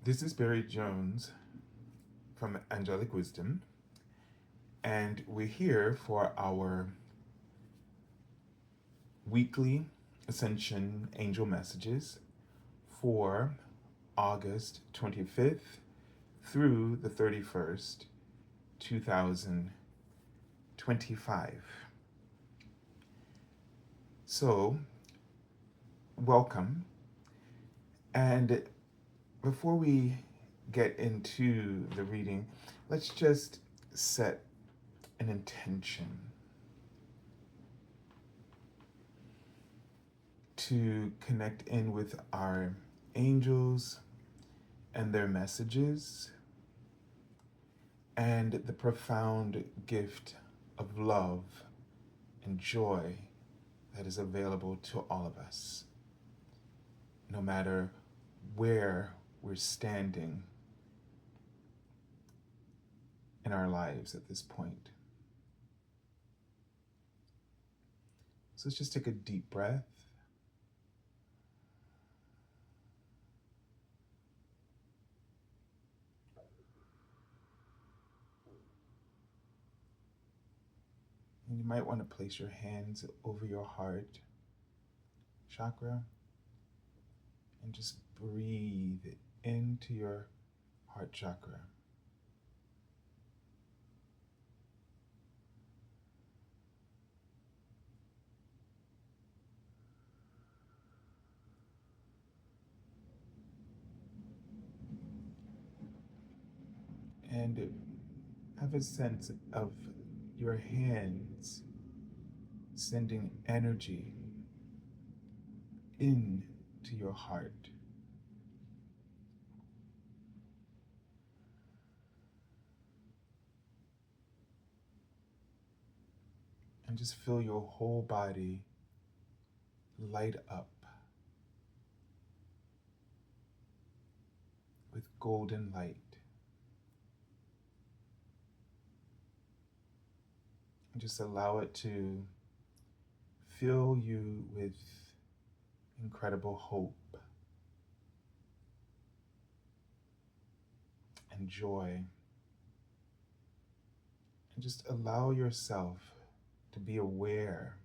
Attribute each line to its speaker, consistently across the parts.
Speaker 1: This is Barry Jones from Angelic Wisdom, and we're here for our weekly Ascension Angel Messages for August 25th through the 31st, 2025. So, welcome. And before we get into the reading, let's just set an intention to connect in with our angels and their messages and the profound gift of love and joy that is available to all of us, no matter where we're standing in our lives at this point. So let's just take a deep breath. And you might want to place your hands over your heart chakra and just breathe into your heart chakra. And have a sense of your hands sending energy into your heart. And just feel your whole body light up with golden light. And just allow it to fill you with incredible hope and joy. And just allow yourself to be aware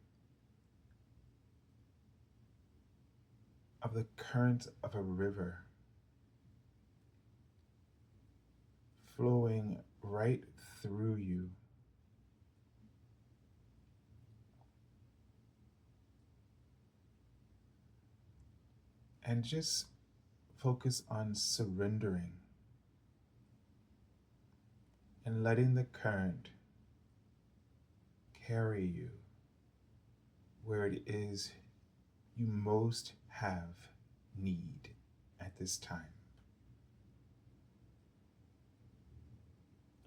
Speaker 1: of the current of a river flowing right through you. And just focus on surrendering and letting the current carry you where it is you most have need at this time.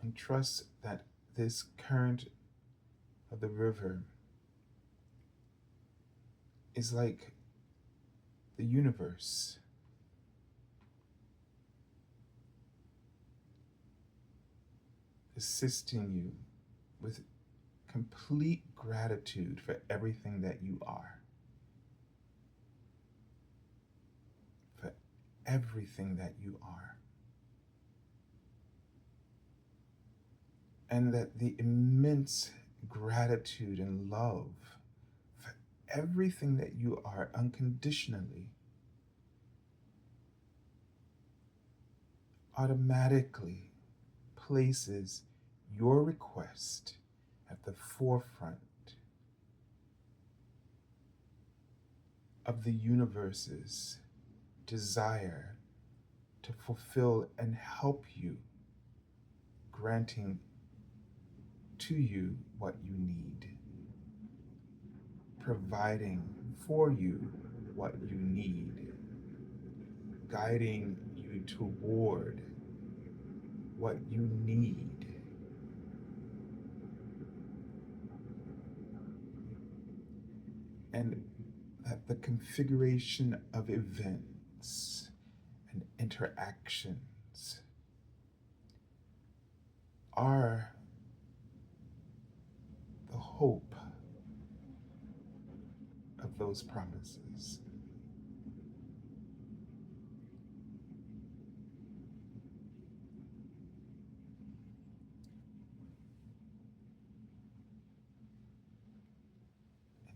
Speaker 1: And trust that this current of the river is like the universe, assisting you with complete gratitude for everything that you are, for everything that you are. And that the immense gratitude and love for everything that you are unconditionally automatically places your request at the forefront of the universe's desire to fulfill and help you, granting to you what you need, providing for you what you need, guiding you toward what you need. And that the configuration of events and interactions are the hope of those promises.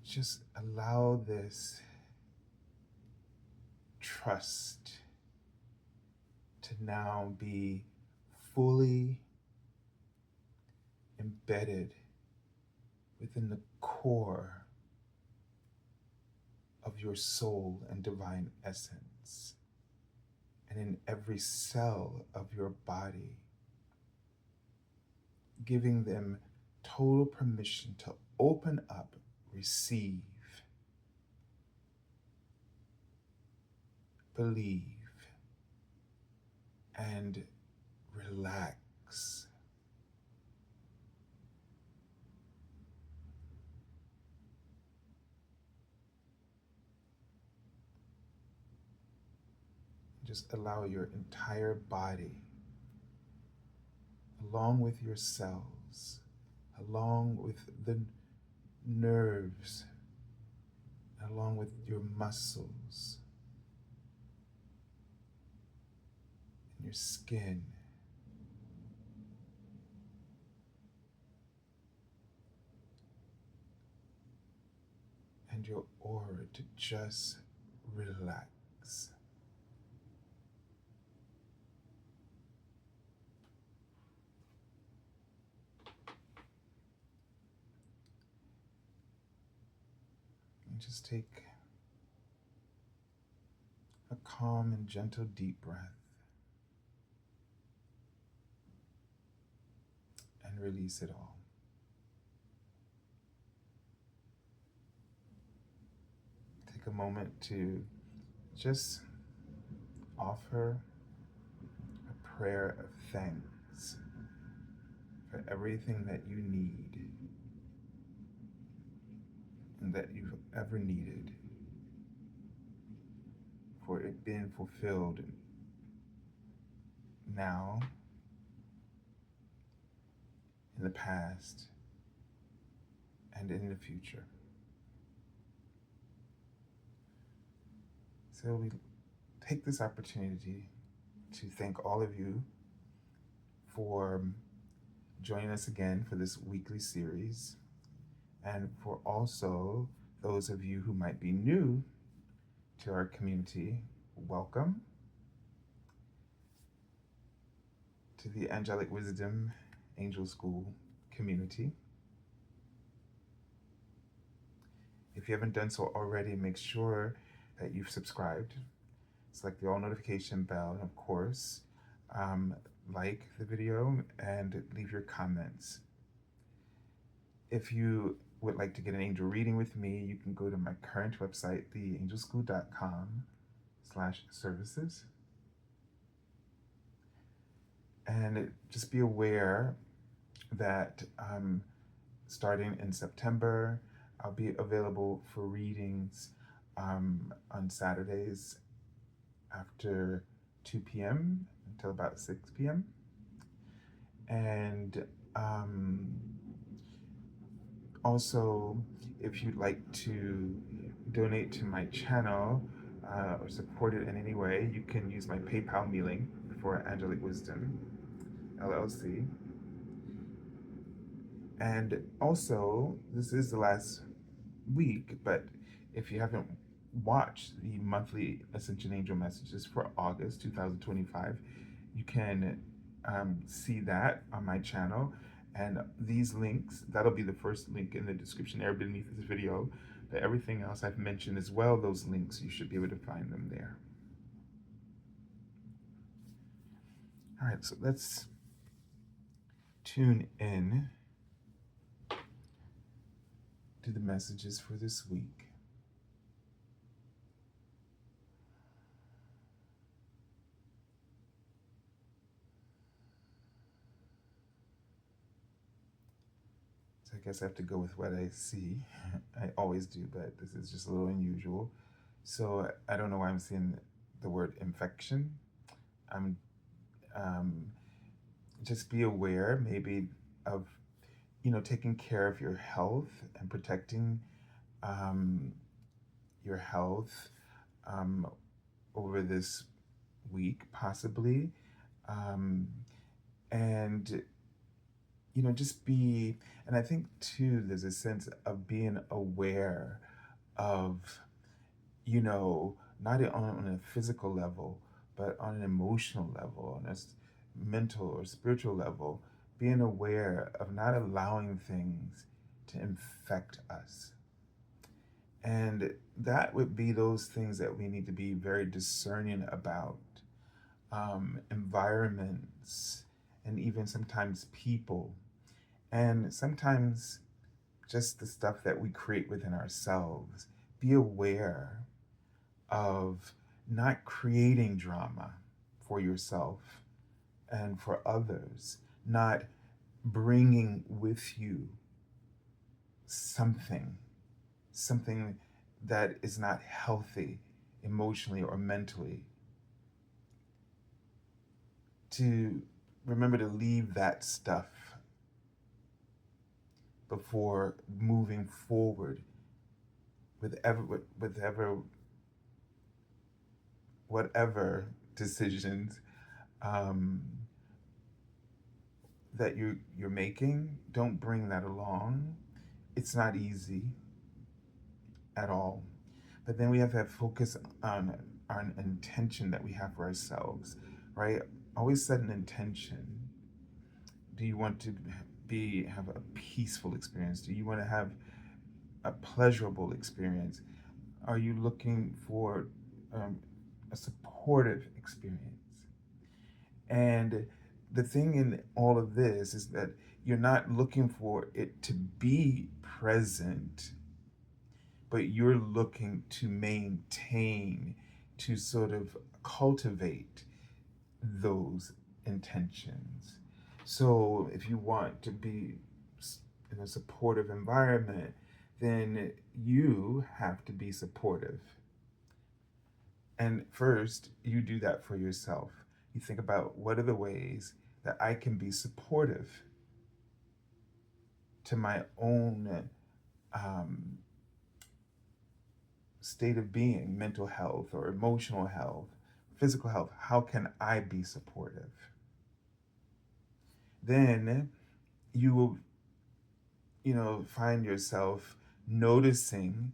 Speaker 1: just allow this trust to now be fully embedded within the core of your soul and divine essence, and in every cell of your body, giving them total permission to open up, receive, believe, and relax. Just allow your entire body, along with your cells, along with the nerves, along with your muscles and your skin, and your aura to just relax. And just take a calm and gentle deep breath and release it all. Take a moment to just offer a prayer of thanks for everything that you need and that you've ever needed, for it being fulfilled now, in the past, and in the future. So we take this opportunity to thank all of you for joining us again for this weekly series, and for also those of you who might be new to our community, welcome to the Angelic Wisdom Angel School community. If you haven't done so already, make sure that you've subscribed. Select the all notification bell, and of course, like the video and leave your comments. If you would like to get an angel reading with me, you can go to my current website, theangelschool.com/services. And just be aware that starting in September, I'll be available for readings on Saturdays after 2 p.m. until about 6 p.m. And also, if you'd like to donate to my channel or support it in any way, you can use my PayPal me link for Angelic Wisdom LLC. And also, this is the last week, but if you haven't watched the monthly Ascension Angel messages for August 2025, you can see that on my channel. And these links, that'll be the first link in the description area beneath this video. But everything else I've mentioned as well, those links, you should be able to find them there. All right, so let's tune in to the messages for this week. So I guess I have to go with what I see. I always do, but this is just a little unusual. So I don't know why I'm seeing the word infection. I'm just be aware maybe of, taking care of your health and protecting your health over this week, possibly. And just be, and I think too, there's a sense of being aware of, not on a physical level, but on an emotional level, on a mental or spiritual level, being aware of not allowing things to infect us. And that would be those things that we need to be very discerning about, environments, and even sometimes people, and sometimes just the stuff that we create within ourselves. Be aware of not creating drama for yourself and for others, not bringing with you something, something that is not healthy emotionally or mentally. To remember to leave that stuff before moving forward with ever whatever decisions, um, that you're making. Don't bring that along. It's not easy at all. But then we have to have focus on an intention that we have for ourselves, right? Always set an intention. Do you want to have a peaceful experience? Do you want to have a pleasurable experience? Are you looking for a supportive experience? And the thing in all of this is that you're not looking for it to be present, but you're looking to maintain, to sort of cultivate those intentions. So if you want to be in a supportive environment, then you have to be supportive. And first, you do that for yourself. You think about what are the ways that I can be supportive to my own, um, state of being, mental health or emotional health, physical health. How can I be supportive? Then you will, find yourself noticing,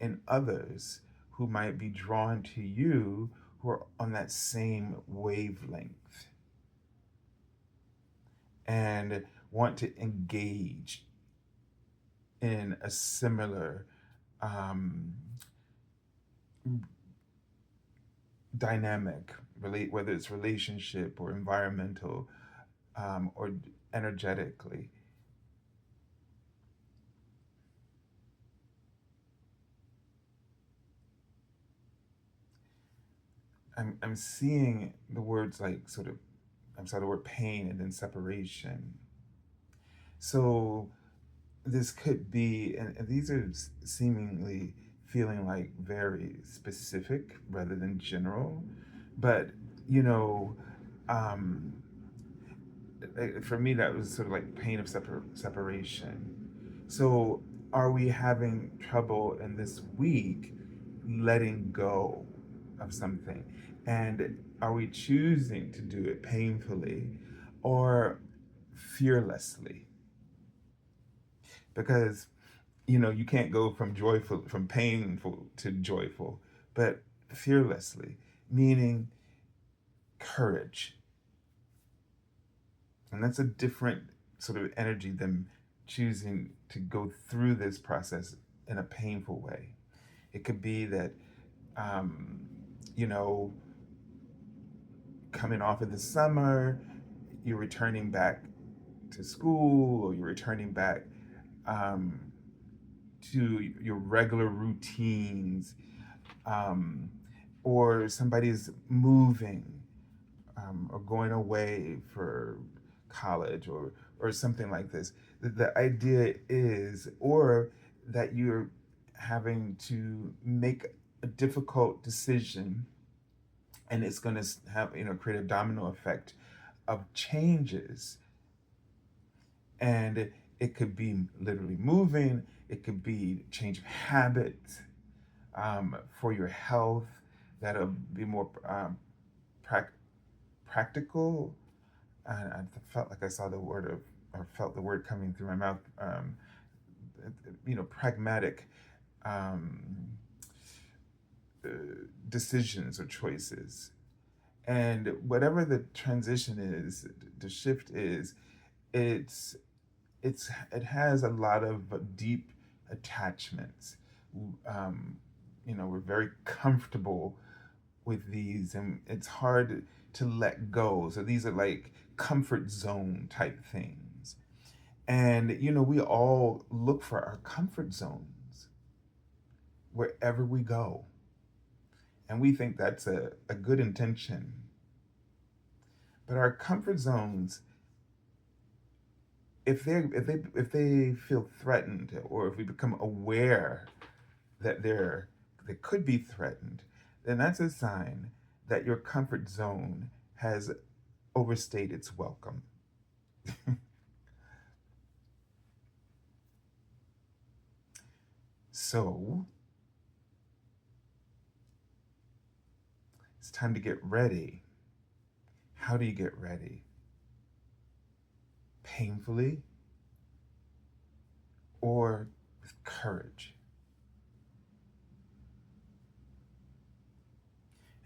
Speaker 1: in others who might be drawn to you, who are on that same wavelength and want to engage in a similar, um, dynamic, whether it's relationship or environmental, or energetically. I'm seeing the words like sort of, I'm sorry, the word pain and then separation. So this could be, and these are seemingly feeling like very specific rather than general, but you know, um, for me, that was sort of like pain of separation. So, are we having trouble in this week letting go of something? And are we choosing to do it painfully or fearlessly? Because, you can't go from painful to joyful, but fearlessly, meaning courage. And that's a different sort of energy than choosing to go through this process in a painful way. It could be that, um, you know, coming off of the summer, you're returning back to school, or you're returning back, um, to your regular routines, um, or somebody's moving, or going away for college, or something like this. The idea is, or that you're having to make a difficult decision, and it's going to have, create a domino effect of changes. And it could be literally moving, it could be change of habits, for your health, that'll be more, prac practical. And I felt like I saw the word of or felt the word coming through my mouth, pragmatic um, uh, decisions or choices. And whatever the transition is, the shift is, it's it has a lot of deep attachments. Um, we're very comfortable with these, and it's hard to let go. So these are like comfort zone type things. And we all look for our comfort zones wherever we go. And we think that's a good intention. But our comfort zones, if they feel threatened, or if we become aware that they could be threatened, then that's a sign that your comfort zone has overstayed its welcome. So it's time to get ready. How do you get ready? Painfully or with courage?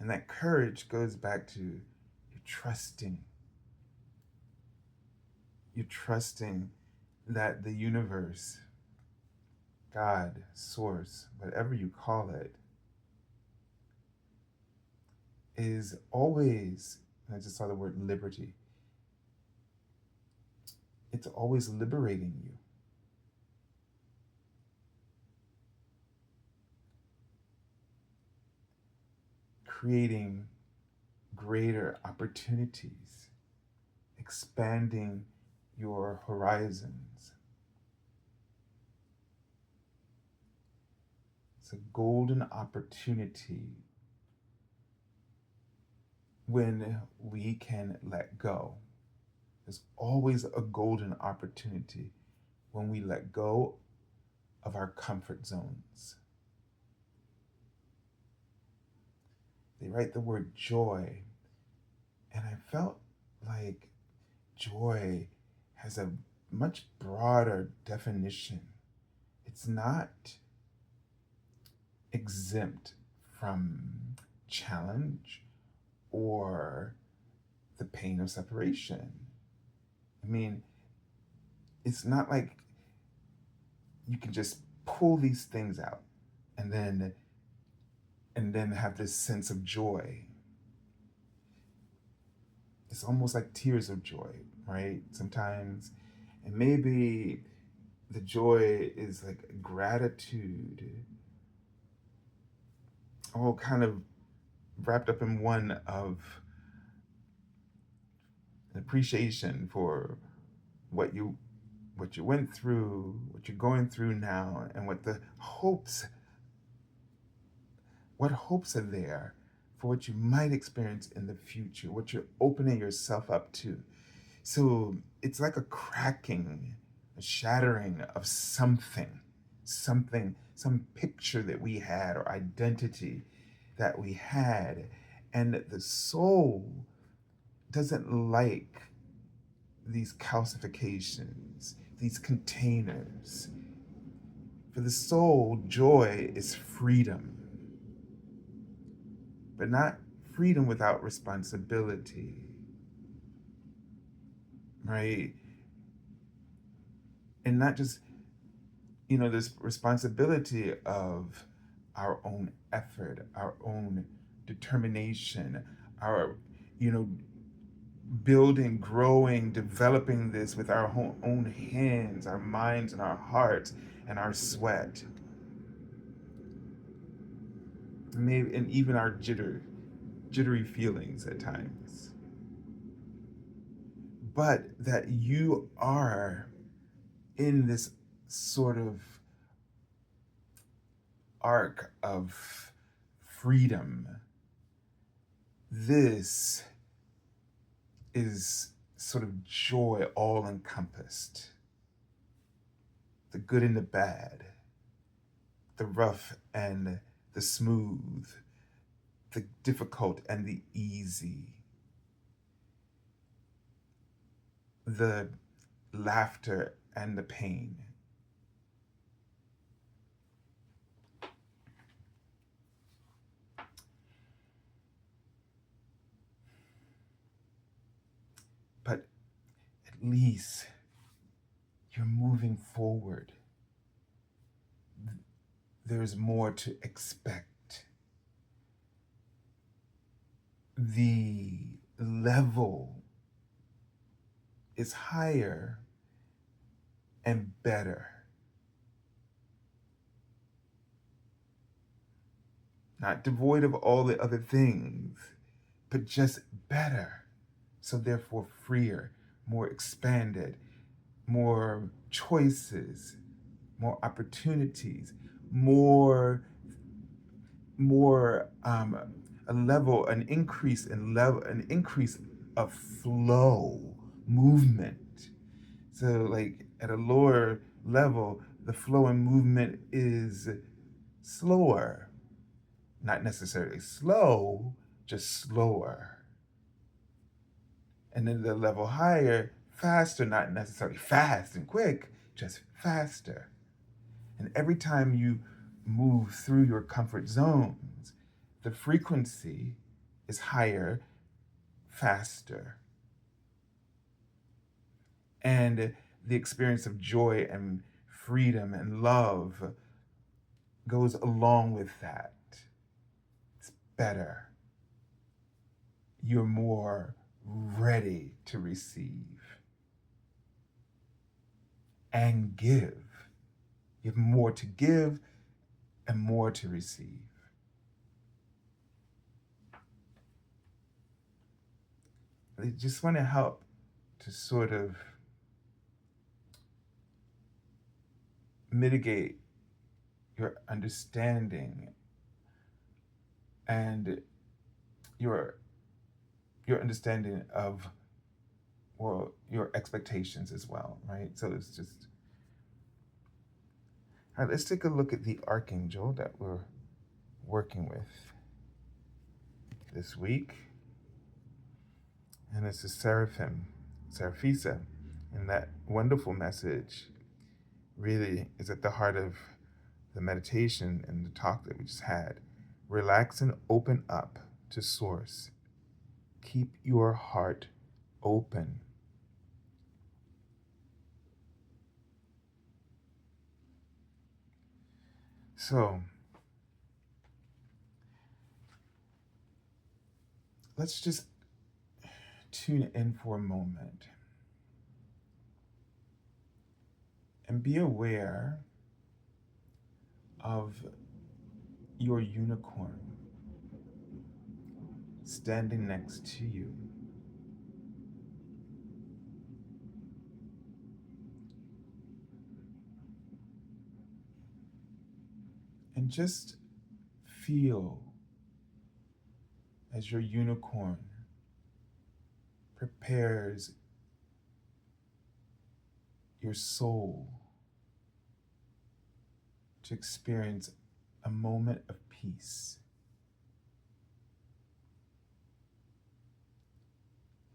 Speaker 1: And that courage goes back to you trusting. You're trusting that the universe, God, source, whatever you call it, is always, I just saw the word liberty, it's always liberating you. Creating greater opportunities, expanding your horizons. It's a golden opportunity when we can let go. There's always a golden opportunity when we let go of our comfort zones. They write the word joy, and I felt like joy has a much broader definition. It's not exempt from challenge or the pain of separation. I mean, it's not like you can just pull these things out and then have this sense of joy. It's almost like tears of joy, right? Sometimes, and maybe the joy is like gratitude, all kind of wrapped up in one of an appreciation for what you went through, what you're going through now, and what hopes are there for what you might experience in the future, what you're opening yourself up to. So it's like a cracking, a shattering of something, some picture that we had or identity that we had. And the soul doesn't like these calcifications, these containers. For the soul, joy is freedom, but not freedom without responsibility, right? And not just, this responsibility of our own effort, our own determination, our, building, growing, developing this with our own hands, our minds, and our hearts, and our sweat. Maybe, and even our jittery feelings at times. But that you are in this sort of arc of freedom. This is sort of joy all encompassed. The good and the bad, the rough and the smooth, the difficult and the easy, the laughter and the pain. But at least you're moving forward. There's more to expect. The level is higher and better. Not devoid of all the other things, but just better. So therefore freer, more expanded, more choices, more opportunities, more a level, an increase in level, an increase of flow, movement. So like at a lower level, the flow and movement is slower, not necessarily slow, just slower. And then the level higher, faster, not necessarily fast and quick, just faster. And every time you move through your comfort zones, the frequency is higher, faster. And the experience of joy and freedom and love goes along with that. It's better. You're more ready to receive and give. You have more to give and more to receive. I just want to help to sort of mitigate your understanding and your understanding of, well, your expectations as well, right? So it's just, all right, let's take a look at the archangel that we're working with this week. And it's the Seraphim Seraphisa. And that wonderful message really is at the heart of the meditation and the talk that we just had. Relax and open up to Source. Keep your heart open. So, let's just tune in for a moment and be aware of your unicorn standing next to you. And just feel as your unicorn prepares your soul to experience a moment of peace,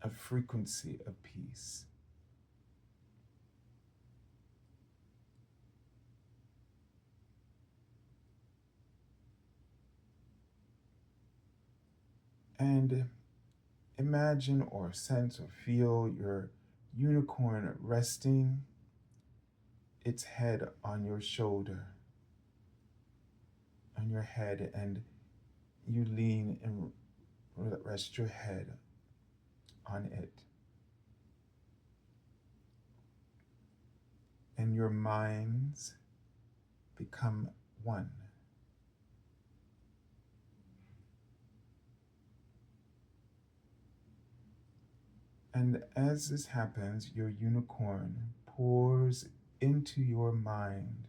Speaker 1: a frequency of peace. And imagine or sense or feel your unicorn resting its head on your shoulder, on your head, and you lean and rest your head on it. And your minds become one. And as this happens, your unicorn pours into your mind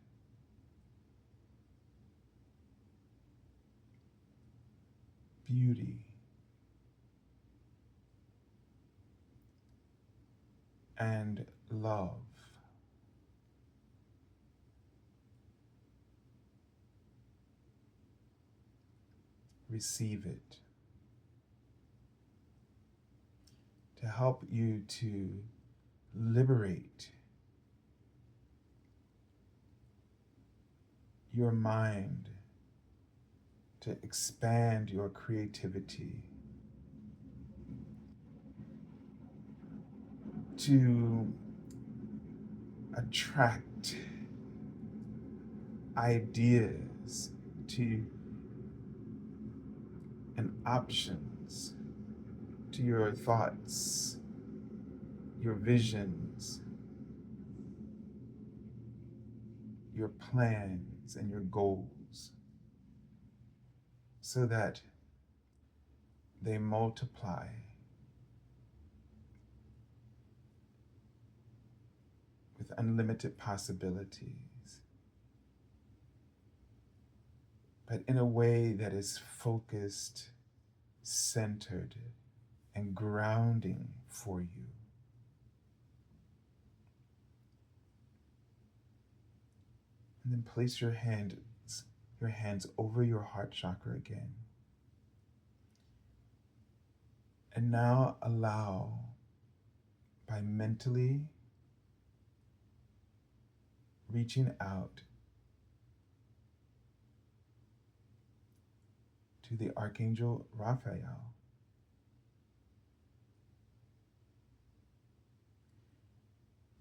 Speaker 1: beauty and love. Receive it to help you to liberate your mind, to expand your creativity, to attract ideas to and options to your thoughts, your visions, your plans, and your goals, so that they multiply with unlimited possibilities, but in a way that is focused, centered, and grounding for you. And then place your hands over your heart chakra again. And now allow, by mentally reaching out to the Archangel Raphael,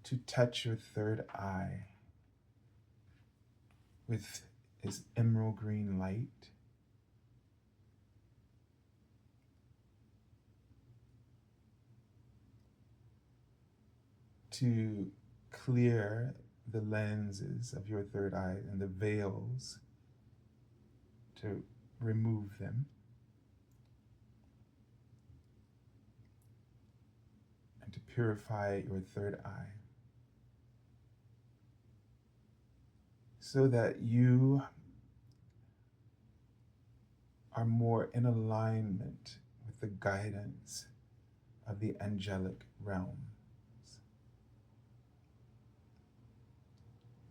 Speaker 1: to touch your third eye with his emerald green light, to clear the lenses of your third eye and the veils, to remove them, and to purify your third eye, so that you are more in alignment with the guidance of the angelic realm.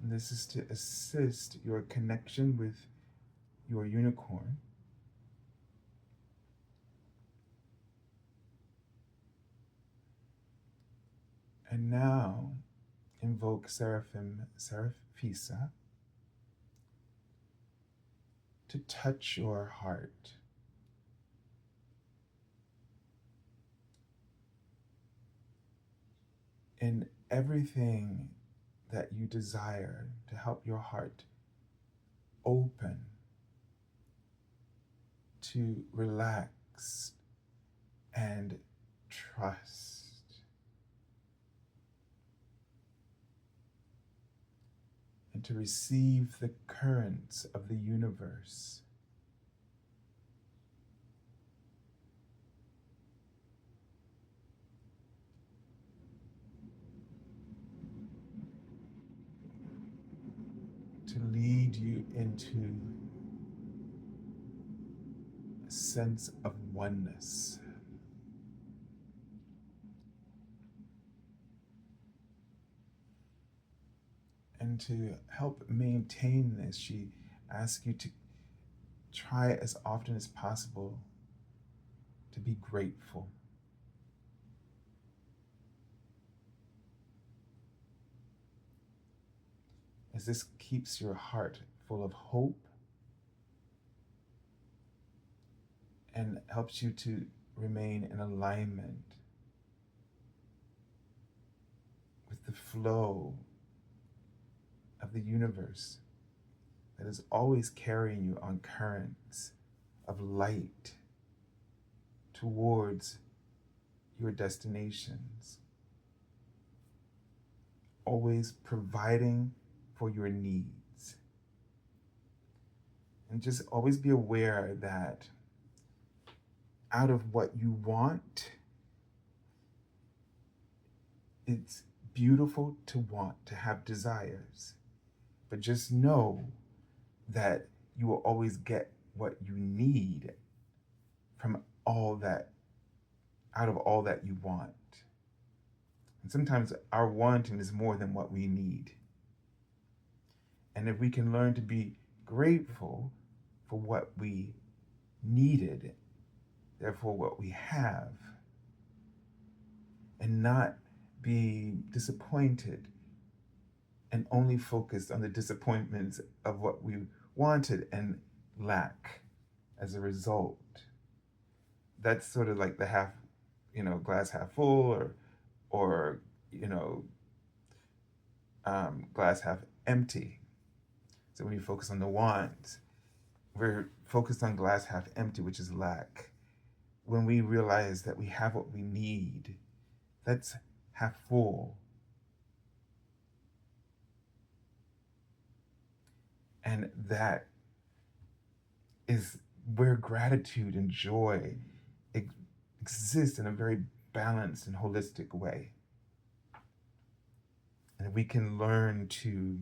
Speaker 1: And this is to assist your connection with your unicorn, and now invoke Seraphim Seraphisa to touch your heart, in everything that you desire to help your heart open, to relax and trust, and to receive the currents of the universe. To lead you into a sense of oneness. And to help maintain this, she asks you to try as often as possible to be grateful. As this keeps your heart full of hope and helps you to remain in alignment with the flow of the universe that is always carrying you on currents of light towards your destinations, always providing for your needs. And just always be aware that out of what you want, it's beautiful to want, to have desires, but just know that you will always get what you need from all that, out of all that you want. And sometimes our wanting is more than what we need. And if we can learn to be grateful for what we needed, therefore what we have, and not be disappointed and only focused on the disappointments of what we wanted and lack as a result. That's sort of like the half, glass half full, or you know, glass half empty. So when you focus on the want, we're focused on glass half empty, which is lack. When we realize that we have what we need, that's half full. And that is where gratitude and joy exist in a very balanced and holistic way. And we can learn to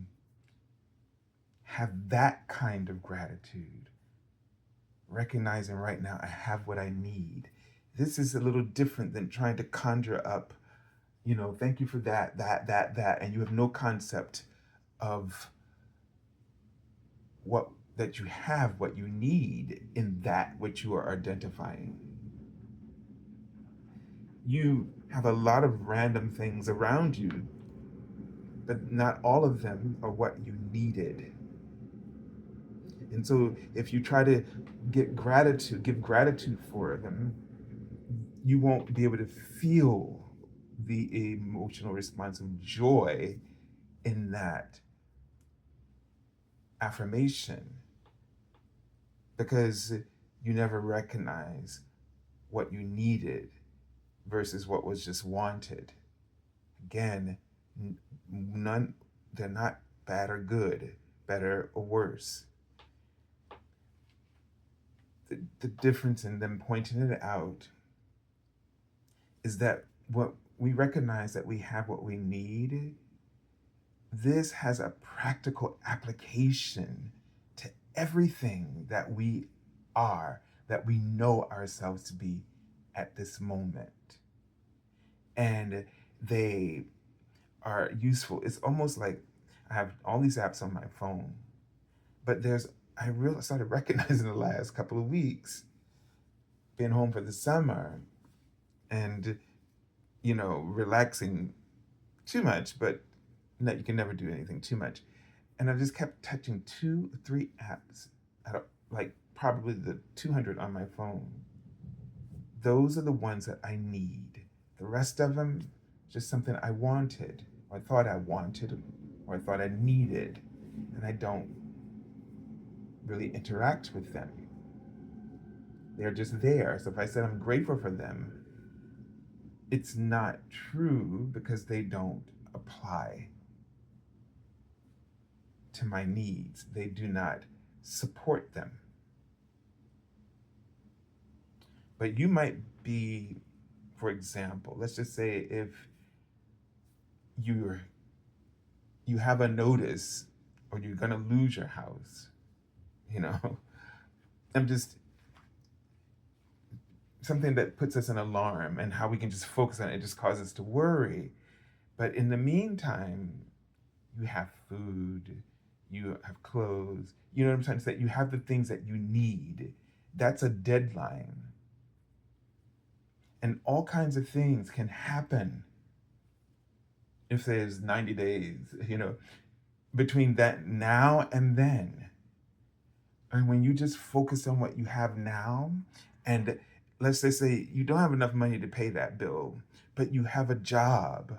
Speaker 1: have that kind of gratitude, recognizing right now I have what I need. This is a little different than trying to conjure up, thank you for that, and you have no concept of what that you have what you need in that which you are identifying. You have a lot of random things around you, but not all of them are what you needed. And so if you try to give gratitude for them, you won't be able to feel the emotional response of joy in that affirmation, because you never recognize what you needed versus what was just wanted. Again, none, they're not bad or good, better or worse. The difference in them pointing it out is that what we recognize that we have what we need, this has a practical application to everything that we are, that we know ourselves to be at this moment. And they are useful. It's almost like I have all these apps on my phone, but I really started recognizing the last couple of weeks, being home for the summer and, relaxing too much, but that you can never do anything too much. And I just kept touching 2-3 apps, like probably the 200 on my phone. Those are the ones that I need. The rest of them, just something I wanted, or I thought I wanted, or I thought I needed, and I don't really interact with them. They're just there. So if I said I'm grateful for them, it's not true because they don't apply to my needs. They do not support them. But you might be, for example, let's just say if you have a notice or you're going to lose your house, I'm just something that puts us in alarm, and how we can just focus on it just causes us to worry. But in the meantime, you have food, you have clothes, you know what I'm trying to say? You have the things that you need. That's a deadline. And all kinds of things can happen if there's 90 days, between that now and then. And when you just focus on what you have now, and let's just say you don't have enough money to pay that bill, but you have a job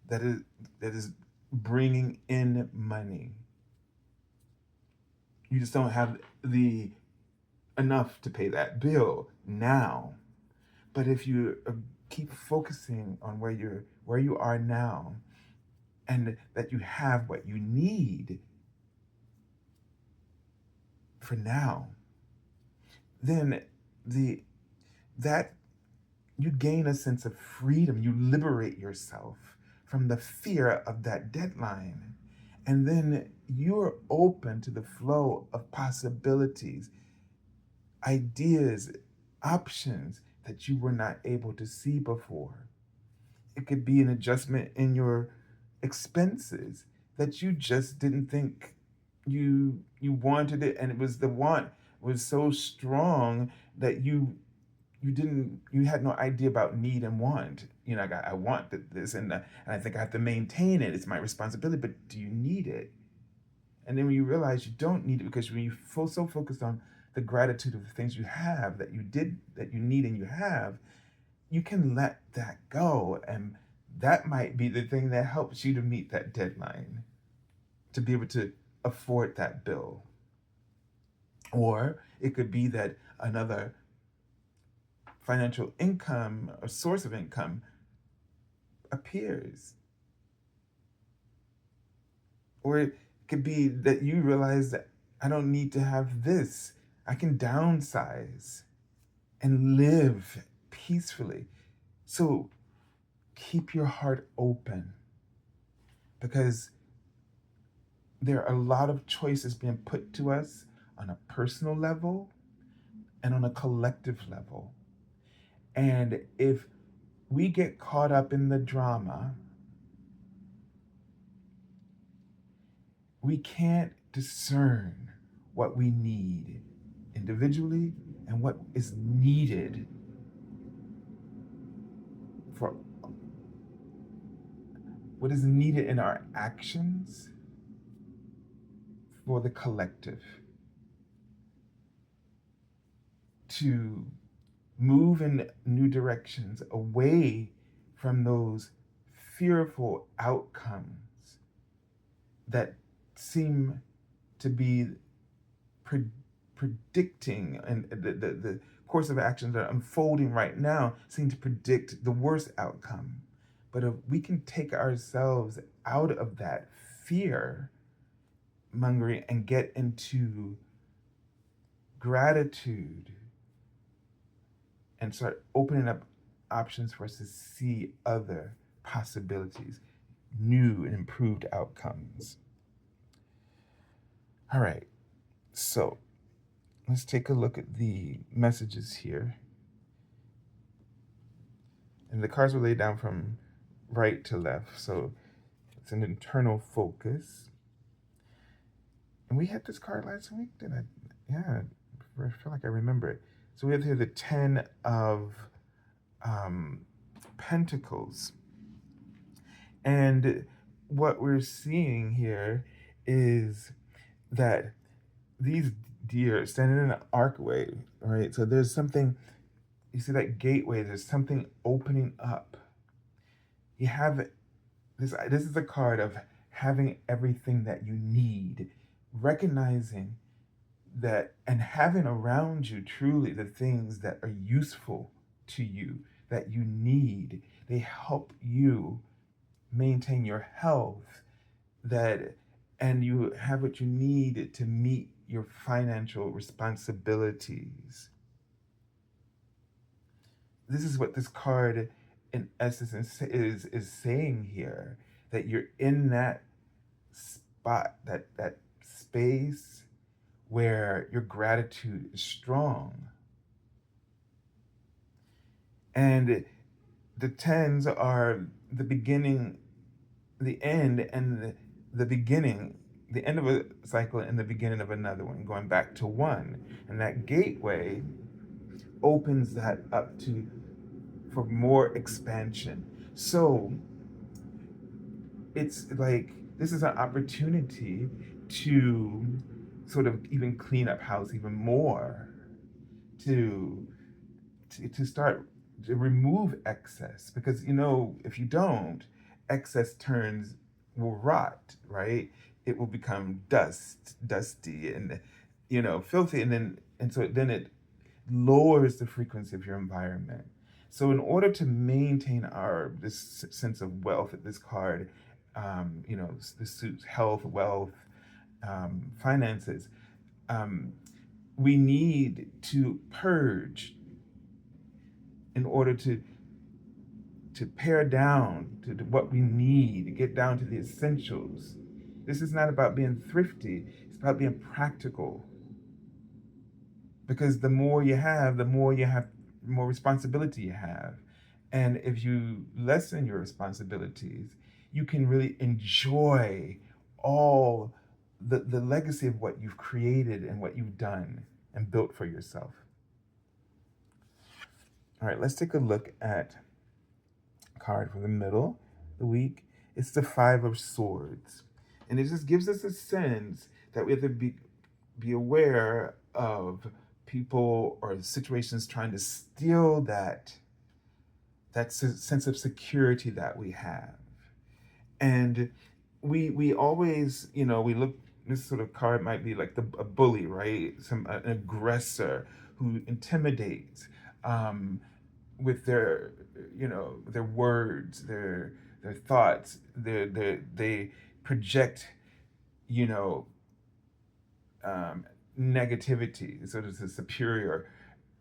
Speaker 1: that is bringing in money. You just don't have the enough to pay that bill now. But if you keep focusing on where you are now, and that you have what you need for now, then that you gain a sense of freedom. You liberate yourself from the fear of that deadline. And then you're open to the flow of possibilities, ideas, options that you were not able to see before. It could be an adjustment in your expenses that you just didn't think you wanted it, and it was the want was so strong that you had no idea about need and want. I want this, and I think I have to maintain it. It's my responsibility. But do you need it? And then when you realize you don't need it, because when you so focused on the gratitude of the things you have, that you did, that you need and you have, you can let that go. And that might be the thing that helps you to meet that deadline, to be able to afford that bill. Or it could be that another financial income or source of income appears. Or it could be that you realize that I don't need to have this. I can downsize and live peacefully. So keep your heart open, because there are a lot of choices being put to us on a personal level and on a collective level. And if we get caught up in the drama, we can't discern what we need individually and what is needed for what is needed in our actions for the collective to move in new directions away from those fearful outcomes that seem to be pre- predicting, and the course of actions that are unfolding right now seem to predict the worst outcome. But if we can take ourselves out of that fear mongering and get into gratitude and start opening up options for us to see other possibilities, new and improved outcomes. All right, so let's take a look at the messages here. And the cards were laid down from right to left, so it's an internal focus. And we had this card last week, did I? Yeah, I feel like I remember it. So we have here the 10 of Pentacles. And what we're seeing here is that these deer standing in an archway, right? So there's something, you see that gateway, there's something opening up. You have this is a card of having everything that you need, recognizing that, and having around you truly the things that are useful to you, that you need. They help you maintain your health, that, and you have what you need to meet your financial responsibilities. This is what this card in essence is saying here, that you're in that spot, that space where your gratitude is strong. And the tens are the beginning, the end, and the beginning, the end of a cycle and the beginning of another one, going back to one. And that gateway opens that up to for more expansion. So it's like this is an opportunity to sort of even clean up house even more, to to start to remove excess, because if you don't, excess turns will rot, right? It will become dusty, and filthy, and so then it lowers the frequency of your environment. So in order to maintain our this sense of wealth at this card, this suits health, wealth, finances, we need to purge in order to pare down to what we need, to get down to the essentials. This is not about being thrifty, it's about being practical. Because the more you have, more responsibility you have. And if you lessen your responsibilities, you can really enjoy all the legacy of what you've created and what you've done and built for yourself. All right, let's take a look at card for the middle of the week. It's the Five of Swords. And it just gives us a sense that we have to be aware of people or situations trying to steal that sense of security that we have. And we always, we look, this sort of card might be like a bully, right? An aggressor who intimidates, with their words, their thoughts, they project, you know negativity, so there's a superior,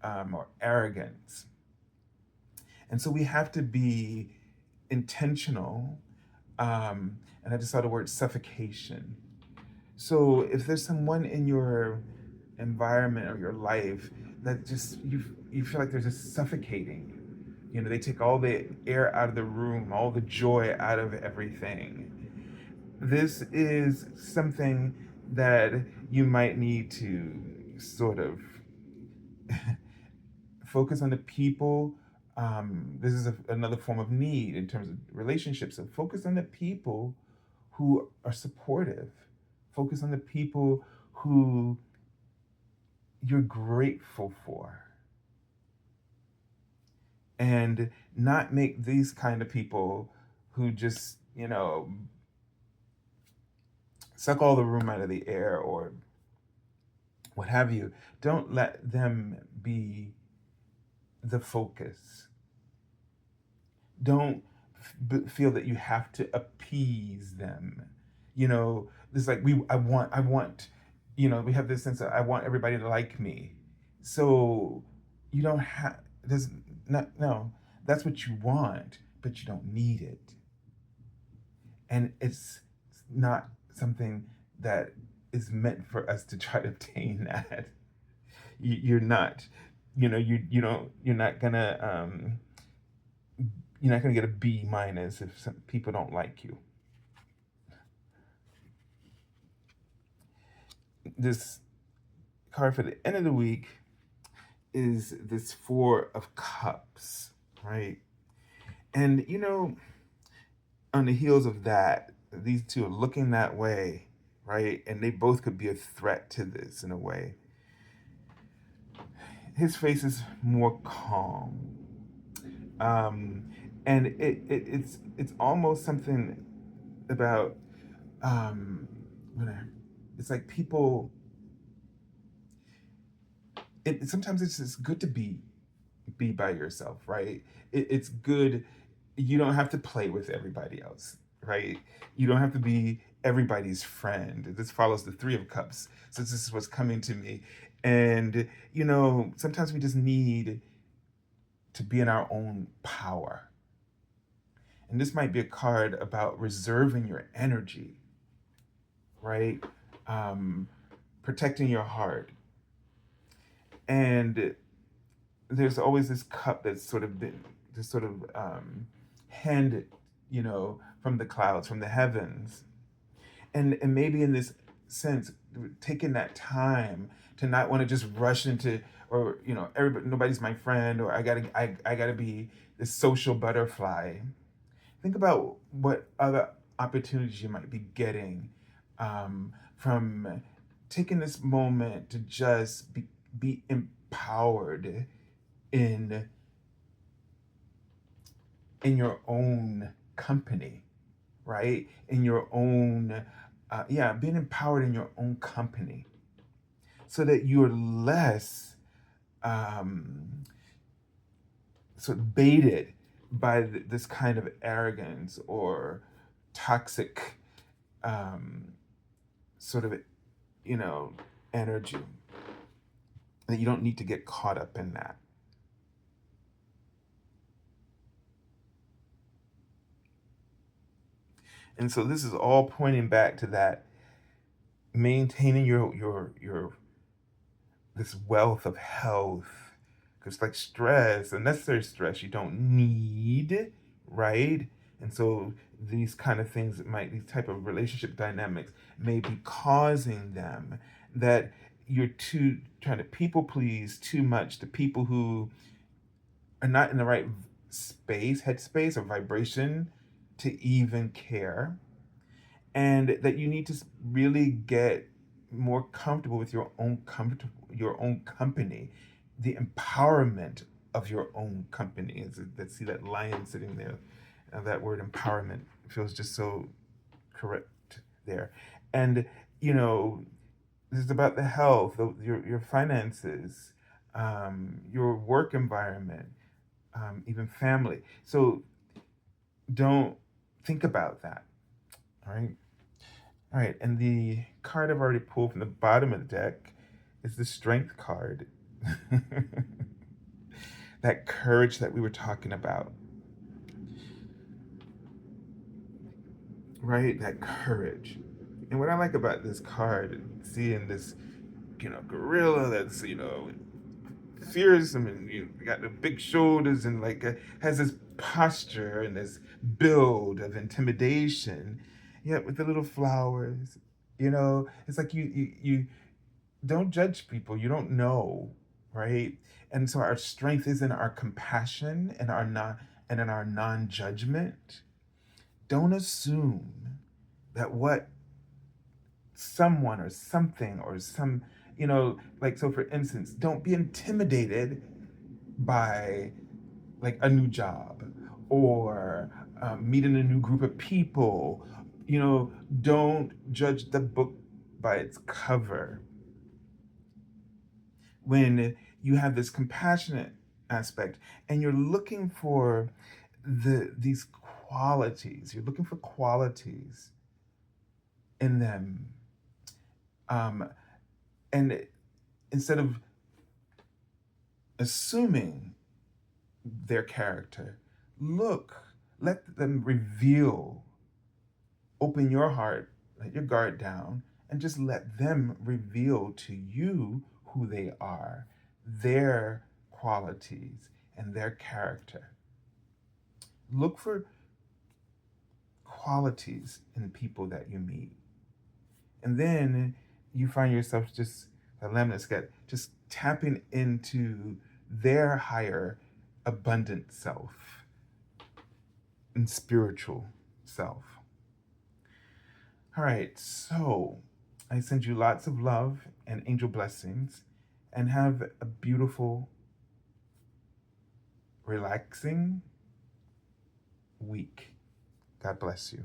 Speaker 1: or arrogance. And so we have to be intentional. And I just saw the word suffocation. So if there's someone in your environment or your life that just you feel like they're just suffocating, they take all the air out of the room, all the joy out of everything. This is something that you might need to sort of focus on the people. This is another form of need in terms of relationships. So focus on the people who are supportive. Focus on the people who you're grateful for. And not make these kind of people who just, suck all the room out of the air or what have you. Don't let them be the focus. Don't feel that you have to appease them. It's like I want, we have this sense of I want everybody to like me. So you don't have, there's not, no, that's what you want, but you don't need it. And it's not something that is meant for us to try to obtain that. You're not, you don't, you're not gonna get a B minus if some people don't like you. This card for the end of the week is this Four of Cups, right? And on the heels of that, these two are looking that way, right? And they both could be a threat to this in a way. His face is more calm. And it's almost something about, it's like people, sometimes it's just good to be by yourself, right? It's good. You don't have to play with everybody else, right? You don't have to be everybody's friend. This follows the Three of Cups. So this is what's coming to me. And, sometimes we just need to be in our own power. And this might be a card about reserving your energy, right? Protecting your heart. And there's always this cup that's sort of been just sort of handed, from the clouds, from the heavens. And maybe in this sense, taking that time to not want to just rush into, or everybody, nobody's my friend, or I gotta be this social butterfly. Think about what other opportunities you might be getting, from taking this moment to just be empowered in your own company, right? In your own, being empowered in your own company, so that you're less, sort of baited by this kind of arrogance or toxic, sort of, energy. That you don't need to get caught up in that. And so this is all pointing back to that, maintaining your this wealth of health. Because like stress, unnecessary stress, you don't need, right? And so these kind of things these type of relationship dynamics may be causing them that you're trying to people please too much to people who are not in the right headspace or vibration to even care, and that you need to really get more comfortable with your own company, the empowerment of your own company. Let's see that lion sitting there. That word empowerment feels just so correct there. And you know, this is about the health, your finances, your work environment, even family. So don't think about that. All right. All right. And the card I've already pulled from the bottom of the deck is the Strength card. That courage that we were talking about. Right? That courage. And what I like about this card, seeing this, gorilla that's, fearsome, and got the big shoulders, and like has this posture and this build of intimidation, yet with the little flowers. It's like you don't judge people you don't know, right? And so our strength is in our compassion and in our non-judgment. Don't assume that what someone or something or some, like, so for instance, don't be intimidated by like a new job or meeting a new group of people. Don't judge the book by its cover. When you have this compassionate aspect and you're looking for these qualities, you're looking for qualities in them, and instead of assuming their character, let them reveal. Open your heart, let your guard down, and just let them reveal to you who they are, their qualities, and their character. Look for qualities in the people that you meet. And then you find yourself just, a lemniscat, just tapping into their higher, abundant self and spiritual self. All right, so I send you lots of love and angel blessings, and have a beautiful, relaxing week. God bless you.